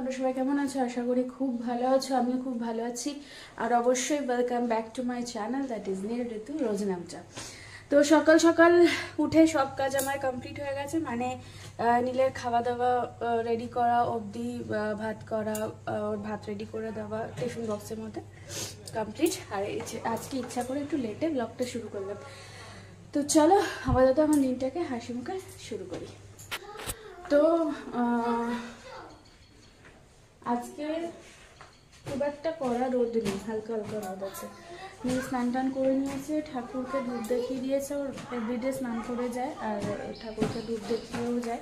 তোমরা সবাই কেমন আছো? আশা করি খুব ভালো আছো, আমিও খুব ভালো আছি। আর অবশ্যই welcome back to my channel, that is Neel Ritu রোজ নামচা। তো সকাল সকাল উঠে সব কাজ আমার কমপ্লিট হয়ে গেছে, মানে নীলের খাওয়া দাওয়া রেডি করা অবধি, ভাত করা, ওর ভাত রেডি করে দেওয়া টিফিন বক্সের মধ্যে কমপ্লিট। আর আজকে ইচ্ছা করে একটু লেটে ব্লগটা শুরু করলাম। তো চলো আপাতত আমার দিনটাকে হাসি মুখে শুরু করি। তো আজকে খুব একটা কড়া রোদ নেই, হালকা হালকা রোদ আছে। নীল স্নান টান করে নিয়েছে, ঠাকুরকে দুধ দেখিয়ে দিয়েছে, ওর এভরিডে স্নান করে যায় আর ঠাকুরকে দুধ দেখিয়েও যায়।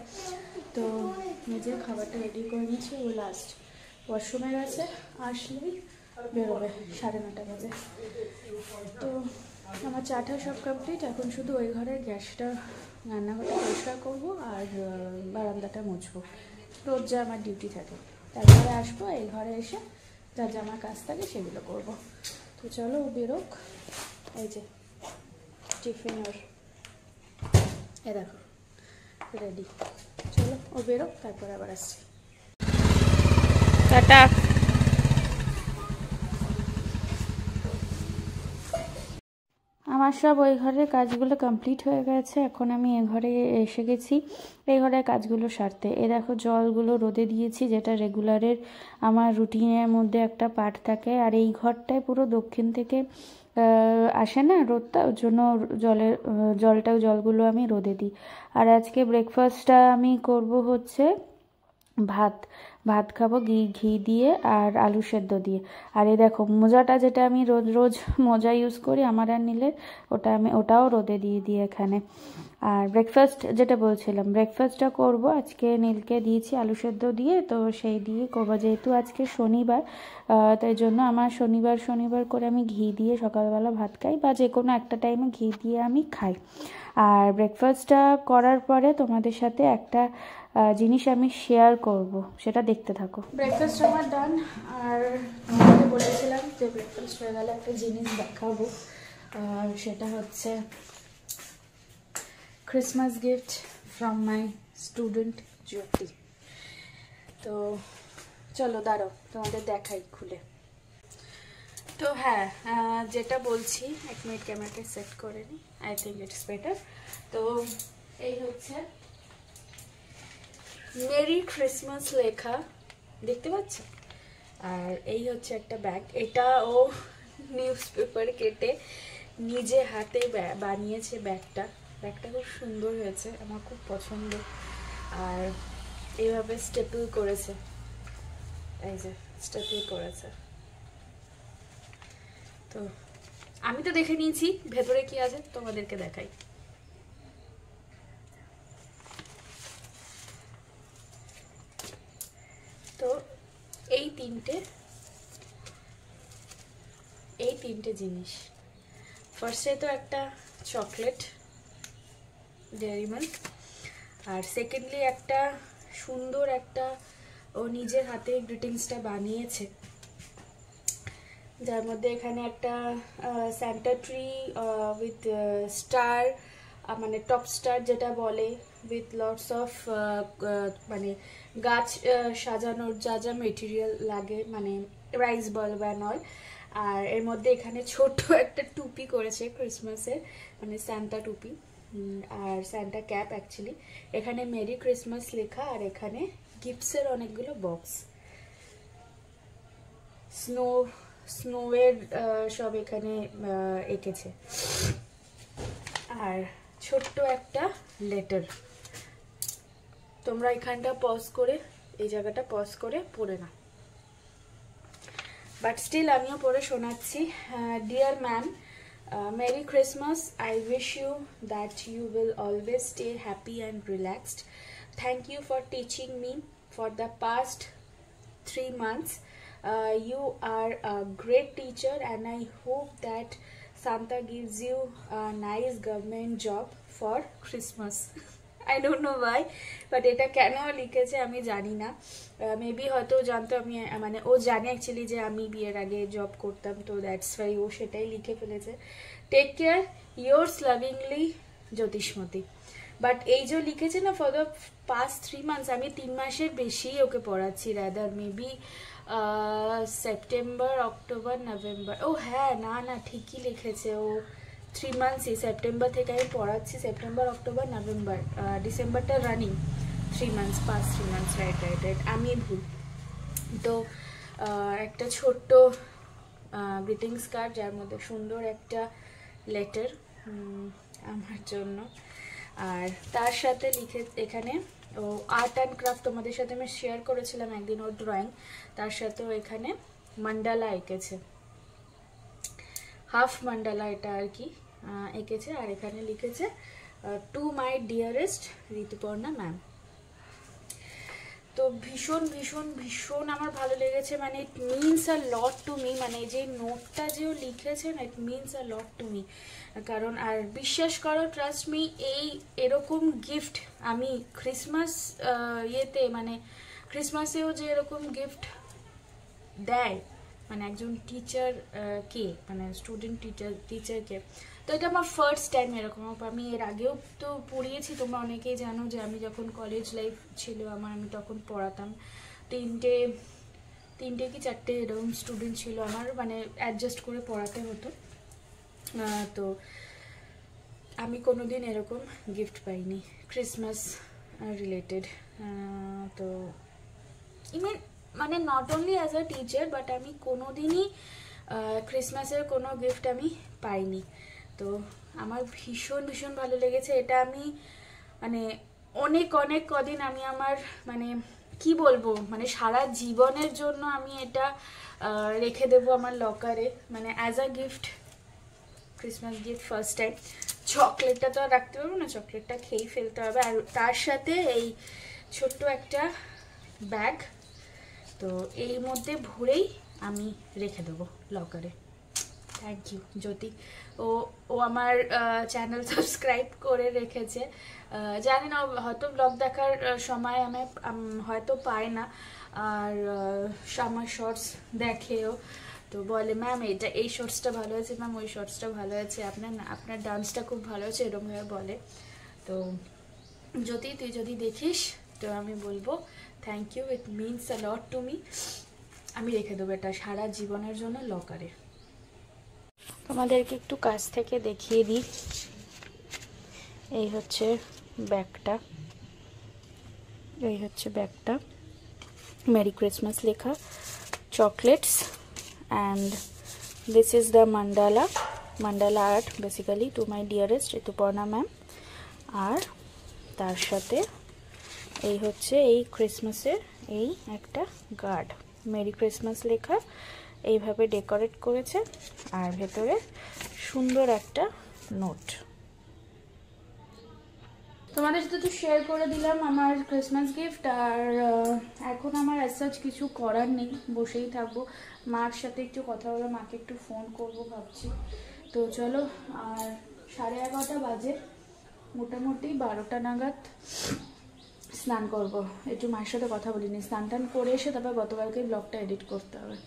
তো নিজের খাবারটা রেডি করে নিয়েছে, ও লাস্ট ওয়াশরুমে গেছে, আসলেই বেরোবে 9:30 বাজে। তো আমার চাটা সব কমপ্লিট, এখন শুধু ওই ঘরের গ্যাসটা, রান্নাঘরটা পরিষ্কার করবো আর বারান্দাটা মুছবো, রোজ যা আমার ডিউটি থাকে। তারপরে আসবো এই ঘরে এসে যা যা আমার কাজ থাকে সেগুলো করবো। তো চলো ও বেরোক, এই যে টিফিন ওর এ দেখো রেডি। চলো ও বেরোক, তারপরে আবার আসছি। টাটা। আমার সব ওই ঘরের কাজগুলো কমপ্লিট হয়ে গেছে, এখন আমি এ ঘরে এসে গেছি এই ঘরের কাজগুলো সারতে। এ দেখো জলগুলো রোদে দিয়েছি, যেটা রেগুলারের আমার রুটিনের মধ্যে একটা পার্ট থাকে। আর এই ঘরটায় পুরো দক্ষিণ থেকে আসে না রোদটা, ওর জন্য জলগুলো আমি রোদে দিই। আর আজকে ব্রেকফাস্টটা আমি করব হচ্ছে ভাত খাবো ঘি দিয়ে আর আলু সেদ্ধ দিয়ে। আর এই দেখো মোজাটা, যেটা আমি রোজ মোজা ইউজ করি আমার আর নীলের, ওটাও রোদে দিয়ে দিই এখানে। আর ব্রেকফাস্ট যেটা বলছিলাম, ব্রেকফাস্টটা করব আজকে, নীলকে দিয়েছি আলু সেদ্ধ দিয়ে, তো সেই দিয়ে করবো। যেহেতু আজকে শনিবার, তাই জন্য আমার শনিবার করে আমি ঘি দিয়ে সকালবেলা ভাত খাই, বা যে কোনো একটা টাইমে ঘি দিয়ে আমি খাই। আর ব্রেকফাস্টটা করার পরে তোমাদের সাথে একটা জিনিস আমি শেয়ার করব, সেটা দেখতে থাকো। ব্রেকফাস্ট আমার ডান, আর আমাকে বলেছিলাম যে ব্রেকফাস্ট হয়ে গেলে একটা জিনিস দেখাবো, আর সেটা হচ্ছে Christmas gift from my student Jyoti. তো চলো দাঁড়াও তোমাদের দেখাই খুলে। তো হ্যাঁ, যেটা বলছি, 1 মিনিট ক্যামেরাটা সেট করে নিই, আই থিঙ্ক ইটস বেটার। তো এই হচ্ছে মেরি ক্রিসমাস লেখা, দেখতে পাচ্ছ? আর এই হচ্ছে একটা ব্যাগ, এটা ও নিউজ পেপার কেটে নিজে হাতে বানিয়েছে। ব্যাগটা খুব সুন্দর হয়েছে, আমার খুব পছন্দ। আর এইভাবে স্টেপল করেছে, এই যে স্টেপল করেছে। তো আমি তো দেখে নিয়েছি ভেতরে কি আছে, তোমাদেরকে দেখাই। তো এই তিনটে জিনিস। ফার্স্টে তো একটা চকলেট ডেয়ারি মিল্ক, আর সেকেন্ডলি একটা সুন্দর একটা ও নিজের হাতে গ্রিটিংসটা বানিয়েছে, যার মধ্যে এখানে একটা স্যান্টা ট্রি উইথ স্টার, মানে টপ স্টার যেটা বলে, উইথ লটস অফ মানে গাছ সাজানোর যা যা মেটেরিয়াল লাগে, মানে রাইস বাল্ব অ্যান্ড অল। আর এর মধ্যে এখানে ছোট্ট একটা টুপি করেছে ক্রিসমাসের, মানে স্যান্টা টুপি আর স্যান্টা ক্যাপ অ্যাকচুয়ালি। এখানে মেরি ক্রিসমাস লেখা, আর এখানে গিফটসের অনেকগুলো বক্স, স্নোয়ের সব এখানে এঁকেছে। আর ছোট্ট একটা লেটার, তোমরা এখানটা পজ করে, এই জায়গাটা পজ করে পড়ে না, বাট স্টিল আমিও পড়ে শোনাচ্ছি। Deer ma'am, merry Christmas, I wish you that you will always stay happy and relaxed. Thank you for teaching me for the past 3 months. You are a great teacher, and I hope that Santa gives you a nice government job for Christmas. I don't know why, but এটা কেন লিখেছে আমি জানি না, maybe হয়তো জানতো, আমি মানে ও জানে অ্যাকচুয়ালি যে আমি বিয়ের আগে জব করতাম, তো দ্যাটস ওয়াই ও সেটাই লিখে ফেলেছে। Take care, yours lovingly Jyotishmati. But এই যে লিখেছে না ফর দ্য পাস্ট 3 মান্থস, আমি 3 মাসের বেশি ওকে পড়াচ্ছি, rather maybe September, October, November. ও হ্যাঁ, না না ঠিকই লিখেছে, ও 3 মান্থসই, সেপ্টেম্বর থেকে আমি পড়াচ্ছি, সেপ্টেম্বর, অক্টোবর, নভেম্বর, ডিসেম্বরটা running 3 months, past 3 months, right right right, আমি ভুল। তো একটা ছোট্ট গ্রিটিংস কার্ড, যার মধ্যে সুন্দর একটা লেটার আমার জন্য, আর তার সাথে লিখে এখানে ও আর্ট অ্যান্ড ক্রাফট, তোমাদের সাথে আমি শেয়ার করেছিলাম একদিন ওর ড্রয়িং, তার সাথেও এখানে মান্ডালা এঁকেছে, হাফ মান্ডালা এটা আর কি এঁকেছে, আর এখানে লিখেছে two my dearest Rituparna ma'am. তো ভীষণ ভীষণ ভীষণ আমার ভালো লেগেছে, মানে it means a lot to me, মানে যে নোটটা যে ও লিখেছে না, it means a lot to me. কারণ আর বিশ্বাস করো, ট্রাস্ট মি, এরকম গিফট আমি ক্রিসমাস ইয়েতে, মানে ক্রিসমাসেও যে এরকম গিফট দেয় মানে একজন টিচার কে, মানে স্টুডেন্ট টিচারকে, তো এটা আমার ফার্স্ট টাইম এরকম। আমি এর আগেও তো পড়িয়েছি, তোমরা অনেকেই জানো যে আমি যখন কলেজ লাইফ ছিল আমার, আমি তখন পড়াতাম, তিনটে কি চারটে এরকম স্টুডেন্ট ছিল আমার, মানে অ্যাডজাস্ট করে পড়াতে হতো। তো আমি কোনোদিন এরকম গিফট পাইনি ক্রিসমাস রিলেটেড। তো ইভেন মানে not only as a teacher, but আমি কোনোদিনই ক্রিসমাসের কোনো গিফট আমি পাইনি। তো আমার ভীষণ ভীষণ ভালো লেগেছে এটা। আমি মানে অনেক অনেক কদিন আমি আমার মানে কি বলবো, মানে সারা জীবনের জন্য আমি এটা রেখে দেবো আমার লকারে, মানে as a gift, Christmas gift first time. চকলেটটা তো আর রাখতে পারবো না, চকলেটটা খেয়েই ফেলতে হবে, আর তার সাথে এই ছোট্ট একটা ব্যাগ, তো এর মধ্যে ভরেই আমি রেখে দেবো লকারে। থ্যাংক ইউ জ্যোতি। ও আমার চ্যানেল সাবস্ক্রাইব করে রেখেছে, জানি না হয়তো ব্লগ দেখার সময় আমি হয়তো পাই না, আর আমার শর্টস দেখেও, তো বলে ম্যাম এটা এই শর্টসটা ভালো হয়েছে, ম্যাম ওই শর্টসটা ভালো হয়েছে, আপনার ডান্সটা খুব ভালো হয়েছে, এরকমভাবে বলে। তো যদি তুই যদি দেখিস তো আমি বলবো thank you, it means a lot to me. আমি রেখে দেবো এটা সারা জীবনের জন্য লকারে। তোমাদেরকে একটু কাছ থেকে দেখিয়ে দিই, এই হচ্ছে ব্যাগটা, মেরি ক্রিসমাস লেখা, chocolates, and this is the mandala art basically to my dearest Rituparna ma'am. আর তার সাথে এই হচ্ছে এই ক্রিসমাসের এই একটা গার্ড, মেরি ক্রিসমাস লেখা, এইভাবে ডেকোরেট করেছে, আর ভেতরে সুন্দর একটা নোট। তোমাদের সাথে তো শেয়ার করে দিলাম আমার ক্রিসমাস গিফট, আর এখন আমার অ্যাজ সাচ কিছু করার নেই, বসেই থাকবো, মার সাথে একটু কথা বলবো, মাকে একটু ফোন করবো ভাবছি। তো চলো, আর 11:30 বাজে, মোটামুটি 12টা নাগাদ স্নান করব। একটু মায়ের সাথে কথা বলিনি, স্নান টান করে এসে তারপর গতকালকে ব্লগটা এডিট করতে হবে।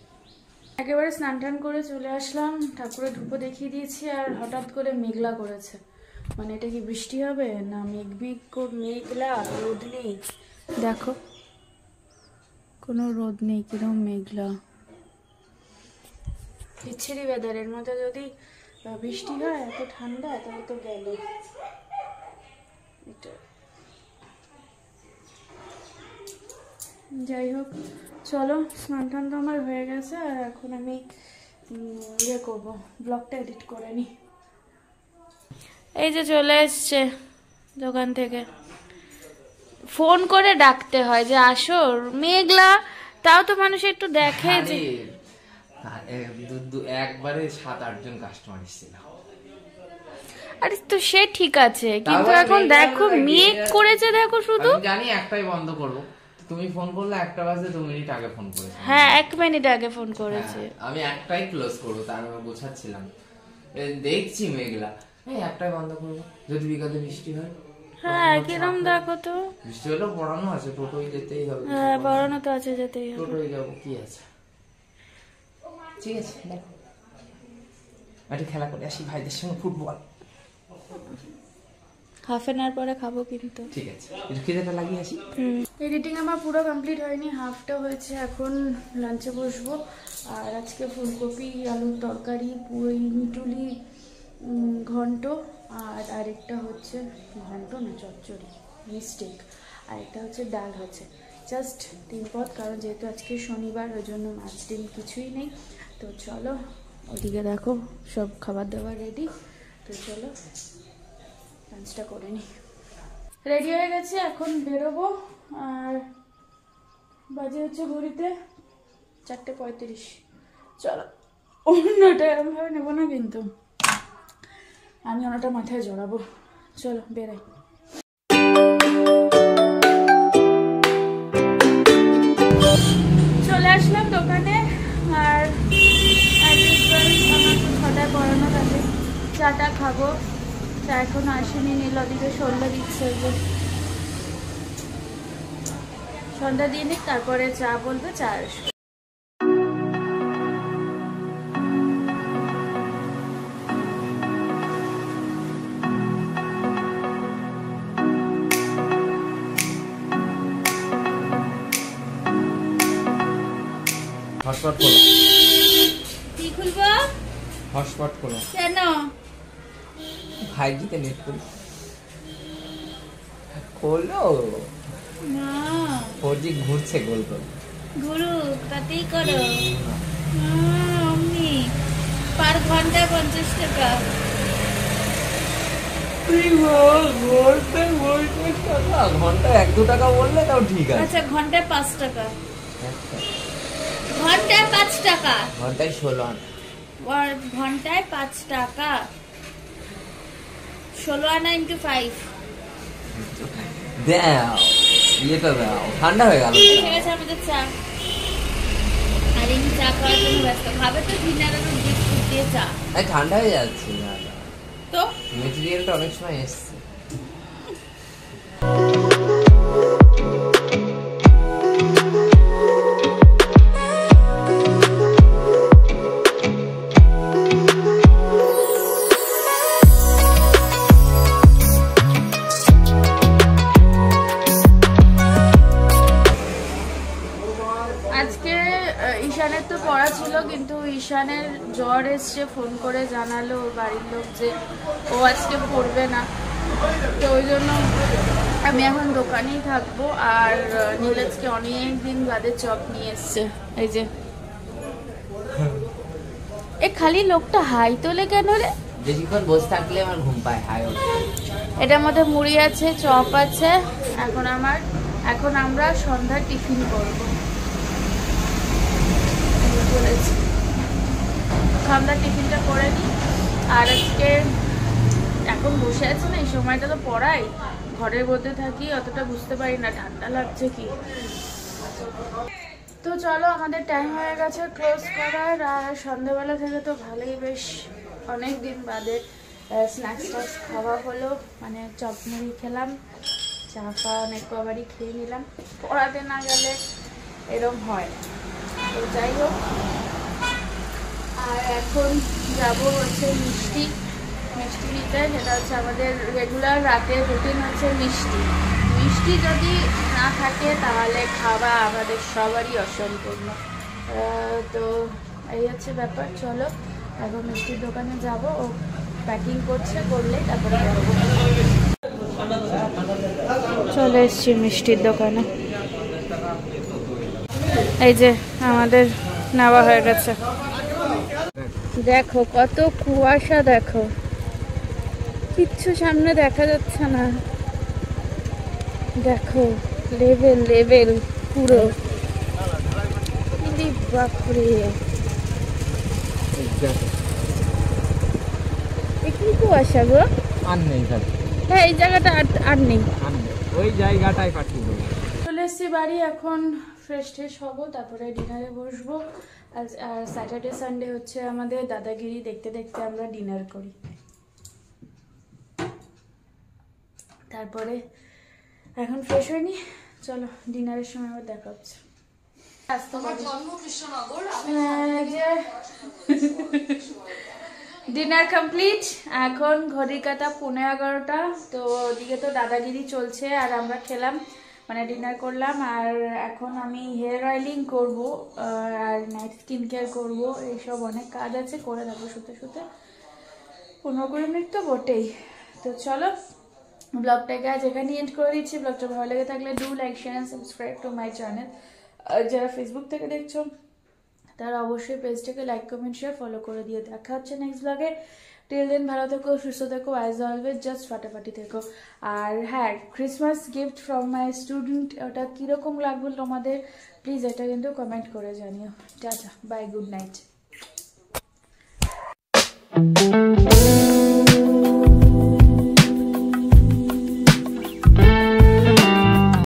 একেবারে স্নান টান করে চলে আসলাম, ঠাকুরের ধূপ দেখিয়ে দিয়েছি, আর হঠাৎ করে মেঘলা করেছে, মানে এটা কি বৃষ্টি হবে না মেঘলা, রোদ নেই, দেখো কোনো রোদ নেই, কিরকম মেঘলা, বিচ্ছিরি ওয়েদারের মধ্যে যদি বৃষ্টি হয় এত ঠান্ডা, তাহলে তো গেল। এটা যাই হোক, চলো, স্নান টান তো আমার হয়ে গেছে, আর এখন আমি ইয়ে করবো, ব্লগটা এডিট করে নিই। এই যে চলে এসছে দোকান থেকে, ফোন করে ডাকতে হয় যে আসো, মেঘলা, তাও তো মানুষ একটু দেখে যে একবারে 7-8 জন কাস্টমার এসেছিল। আরে তো সে ঠিক আছে, কিন্তু এখন দেখো মেঘ করেছে, দেখো শুধু। আমি জানি একটাই বন্ধ করব, তুমি ফোন করলে 1টা বাজে 2 মিনিট আগে ফোন করেছো। হ্যাঁ 1 মিনিট আগে ফোন করেছে, আমি একটাই ক্লোজ করব, তার আমি বোঝাচ্ছিলাম, দেখছি মেঘলা, এই একটাই বন্ধ করব, যদি বিকালে বৃষ্টি হয়। হ্যাঁ কিরম দেখো তো, বৃষ্টি হলে পড়ানো আছে, টোটোই যেতেই হবে। হ্যাঁ পড়ানো তো আছে, যেতেই হবে, টোটোই যাবো, কি আছে। ঠিক আছে, দেখো একটা খেলা করে আসি ভাইদের সঙ্গে, ফুটবল। হাফ অ্যান আওয়ার পরে খাবো কিন্তু। ঠিক আছে, একটু খিদেটা লাগিয়ে আসি। এডিটিং আমার পুরো কমপ্লিট হয়নি, হাফটা হয়েছে। এখন লাঞ্চে বসবো। আর আজকে ফুলকপি আলুর তরকারি, পুঁই মিটুলি ঘন্ট, আর আরেকটা হচ্ছে ঘন্ট না চচ্চড়ি মিস্টেক, আরেকটা হচ্ছে ডাল হচ্ছে। জাস্ট 3 পদ, কারণ যেহেতু আজকে শনিবার ওই জন্য মাছ ডিম কিছুই নেই। তো চলো, ওদিকে দেখো সব খাবার দাবার রেডি। তো চলো লাঞ্চটা করে নিই। রেডি হয়ে গেছে, এখন বেরোবো। আর বাজে হচ্ছে ঘড়িতে 4:35। চলো, অন্যটা এরমভাবে নেবো না কিন্তু, আমি ওনাটা মাথায় জড়াবো। চলো বেরাই। চলে আসলাম দোকানে। আর আমার 6টায় পড়ানো থাকে, চাটা খাবো। চা এখন আসেনি, নীল ওদিকে সন্ধ্যা দিচ্ছে, সন্ধ্যা দিয়ে নিক, তারপরে চা বলবে, চা আসবে। হটস্পট করো। কি খুলবো? হটস্পট করো। কেন? 5G তে নেট করি। খোলো না, 4G ঘুরছে গোল গোল। গুরু তাতেই করো। অমনি পার ঘন্টায় 50 টাকা। ঘন্টায় 1-2 টাকা বললে তাও ঠিক আছে। আচ্ছা, ঘন্টায় 5 টাকা। ঘন্টায় 5 টাকা। ঘন্টায় 16 আনা। ঘন্টায় 5 টাকা। 16 আনা ইন্টু 5। দাও, ইয়েটা দাও, ঠান্ডা হয়ে গেল। ঠিক আছে, আমাদের চা। আর এই চা খাওয়ার জন্য ব্যস্ত। খাবে তো ডিনার আর বিস্কুট দিয়ে চা। ঠান্ডা হয়ে যাচ্ছে না তো মেটেরিয়ালটা অনেক সময় এসছে। আজকে ঈশানের তো পড়া ছিল, কিন্তু ঈশানের জ্বর এসছে, ফোন করে জানালো ওর বাড়ির লোক যে ও আজকে পড়বে না। তো ওই জন্য আমি এখন দোকানেই থাকবো। আর নীলাজকে অনেক দিন বাদে চপ নিয়ে এসছে। এই যে এ খালি লোকটা হাই তোলে কেন রে? বেশিক্ষণ বসে থাকলে আমার ঘুম পায়, হাই ওঠে। এটার মধ্যে মুড়ি আছে, চপ আছে। এখন আমরা সন্ধ্যার টিফিন করবো। আমরা টিফিনটা করে নিই। আর আজকে এখন বসে আছি না, এই সময়টা তো পড়াই, ঘরের মধ্যে থাকি, অতটা বুঝতে পারি না ঠান্ডা লাগছে কি। তো চলো, আমাদের টাইম হয়ে গেছে ক্লোজ করার। আর সন্ধ্যাবেলা থেকে তো ভালোই, বেশ অনেক দিন বাদে স্ন্যাক্স টাক্স খাওয়া হলো, মানে চপ মুড়ি খেলাম, চা ফা অনেক কবারই খেয়ে নিলাম। পড়াতে না গেলে এরম হয়। তো যাই হোক, আর এখন যাবো হচ্ছে মিষ্টি নিতে। যেটা হচ্ছে আমাদের রেগুলার রাতের রুটিন হচ্ছে মিষ্টি যদি না থাকে তাহলে খাওয়া আমাদের সবারই অসম্পূর্ণ। তো এই হচ্ছে ব্যাপার। চলো এখন মিষ্টির দোকানে যাব, ও প্যাকিং করলে তারপরে যাবো। চলে এসছি মিষ্টির দোকানে। এই যে আমাদের নেওয়া হয়ে গেছে। দেখো কত কুয়াশা, দেখো কিচ্ছু সামনে দেখা যাচ্ছে না। দেখো লেভেল পুরো। বাপরে, কি কুয়াশা গো। আর নেই, হ্যাঁ এই জায়গাটা আর নেই, ওই জায়গাটাই পাঠিয়ে দেবো। চলে এসছি বাড়ি। এখন ফ্রেশ হবো, তারপরে ডিনারে বসবো। আর স্যাটারডে সানডে হচ্ছে আমাদের দাদাগিরি দেখতে দেখতে আমরা ডিনার করি। তারপরে এখন ফ্রেশ হয়নি, চলো ডিনারের সময় আবার দেখা হচ্ছে। Dinner complete. এখন ঘড়ির কাঁটা 11:15। তো ওদিকে তো দাদাগিরি চলছে আর আমরা খেলাম, মানে ডিনার করলাম। আর এখন আমি হেয়ার অয়েলিং করবো আর নাইট স্কিন কেয়ার করবো, এইসব অনেক কাজ আছে, করে দেবো শুতে শুতে। 15-20 মিনিট তো বটেই। তো চলো ব্লগটাকে আজ এখানে এন্ড করে দিচ্ছি। ব্লগটা ভালো লেগে থাকলে do like share and subscribe to my channel. আর যারা ফেসবুক থেকে দেখছো তারা অবশ্যই পেজটাকে লাইক কমেন্ট শেয়ার ফলো করে দিয়ে। দেখা হচ্ছে নেক্সট ব্লগে। টিল দেন ভালো থেকো, সুস্থ থেকো, অ্যাজ অলওয়েজ জাস্ট ফাটাফাটি থেকো। আর হ্যাঁ, Christmas gift from my student, ওটা কীরকম লাগবে তোমাদের প্লিজ এটা কিন্তু কমেন্ট করে জানিও। Tata, by, good night.